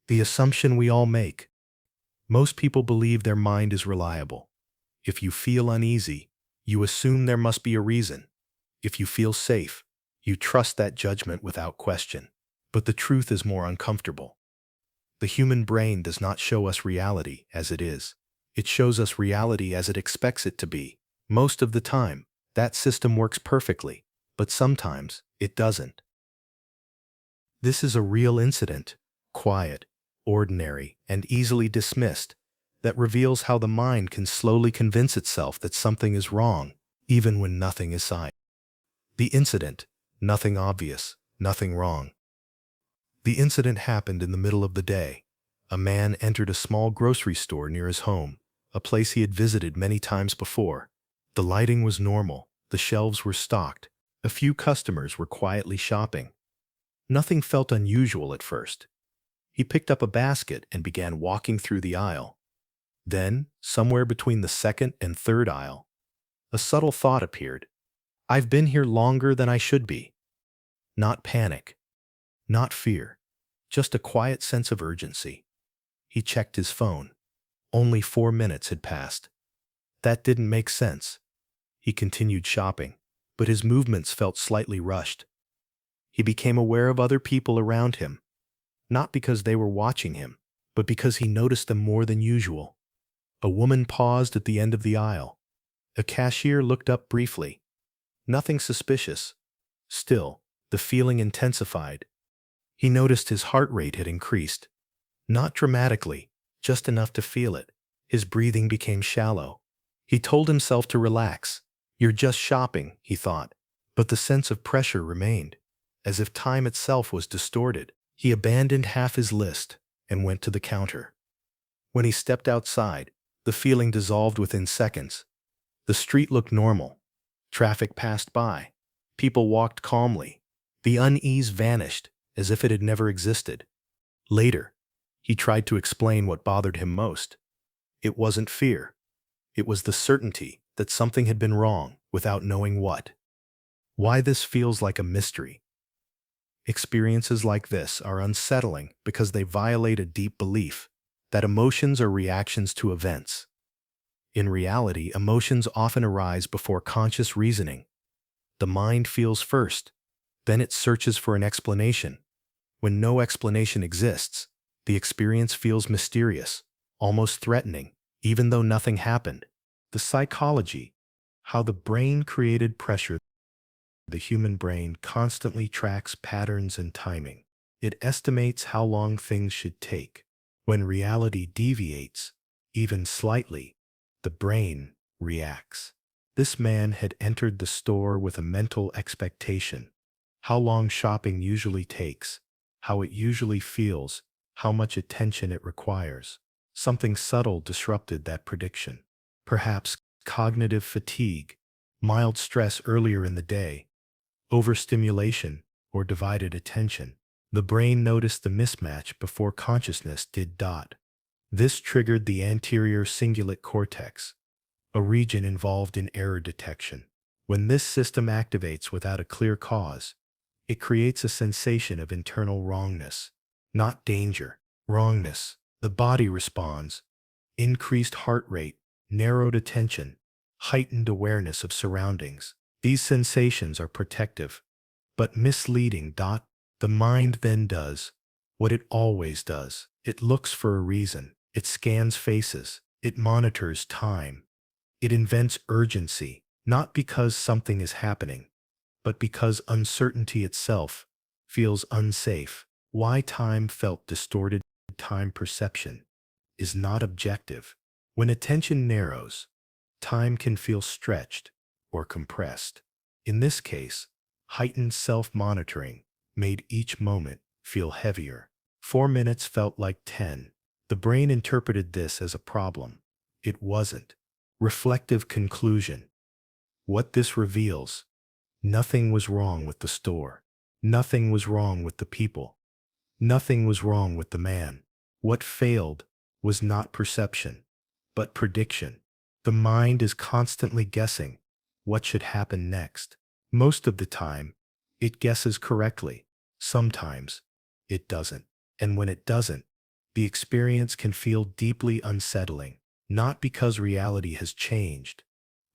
The assumption we all make. Most people believe their mind is reliable. If you feel uneasy, you assume there must be a reason. If you feel safe, you trust that judgment without question. But the truth is more uncomfortable. The human brain does not show us reality as it is. It shows us reality as it expects it to be. Most of the time, that system works perfectly, but sometimes it doesn't. This is a real incident, quiet, ordinary, and easily dismissed, that reveals how the mind can slowly convince itself that something is wrong, even when nothing is right. The incident, nothing obvious, nothing wrong. The incident happened in the middle of the day. A man entered a small grocery store near his home, a place he had visited many times before. The lighting was normal, the shelves were stocked, a few customers were quietly shopping. Nothing felt unusual at first. He picked up a basket and began walking through the aisle. Then, somewhere between the second and third aisle, a subtle thought appeared. I've been here longer than I should be. Not panic, not fear, just a quiet sense of urgency. He checked his phone. Only 4 minutes had passed. That didn't make sense. He continued shopping, but his movements felt slightly rushed. He became aware of other people around him, not because they were watching him, but because he noticed them more than usual. A woman paused at the end of the aisle. A cashier looked up briefly. Nothing suspicious. Still, the feeling intensified. He noticed his heart rate had increased. Not dramatically, just enough to feel it. His breathing became shallow. He told himself to relax. You're just shopping, he thought. But the sense of pressure remained, as if time itself was distorted. He abandoned half his list and went to the counter. When he stepped outside, the feeling dissolved within seconds. The street looked normal. Traffic passed by. People walked calmly. The unease vanished, as if it had never existed. Later, he tried to explain what bothered him most. It wasn't fear. It was the certainty that something had been wrong without knowing what. Why this feels like a mystery. Experiences like this are unsettling because they violate a deep belief that emotions are reactions to events. In reality, emotions often arise before conscious reasoning. The mind feels first, then it searches for an explanation. When no explanation exists, the experience feels mysterious, almost threatening, even though nothing happened. The psychology, how the brain created pressure. The human brain constantly tracks patterns and timing. It estimates how long things should take. When reality deviates, even slightly, the brain reacts. This man had entered the store with a mental expectation. How long shopping usually takes, how it usually feels, how much attention it requires. Something subtle disrupted that prediction. Perhaps cognitive fatigue, mild stress earlier in the day, overstimulation, or divided attention. The brain noticed the mismatch before consciousness did. This triggered the anterior cingulate cortex, a region involved in error detection. When this system activates without a clear cause, it creates a sensation of internal wrongness, not danger, wrongness. The body responds. Increased heart rate, narrowed attention, heightened awareness of surroundings. These sensations are protective, but misleading. The mind then does what it always does. It looks for a reason. It scans faces. It monitors time. It invents urgency, not because something is happening, but because uncertainty itself feels unsafe. Why time felt distorted. Time perception is not objective. When attention narrows, time can feel stretched or compressed. In this case, heightened self-monitoring made each moment feel heavier. 4 minutes felt like 10. The brain interpreted this as a problem. It wasn't. Reflective conclusion. What this reveals: nothing was wrong with the store. Nothing was wrong with the people. Nothing was wrong with the man. What failed was not perception, but prediction. The mind is constantly guessing what should happen next. Most of the time, it guesses correctly. Sometimes, it doesn't. And when it doesn't, The experience can feel deeply unsettling, not because reality has changed,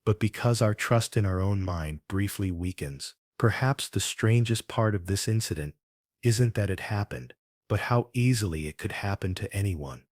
but because our trust in our own mind briefly weakens. Perhaps the strangest part of this incident isn't that it happened, but how easily it could happen to anyone.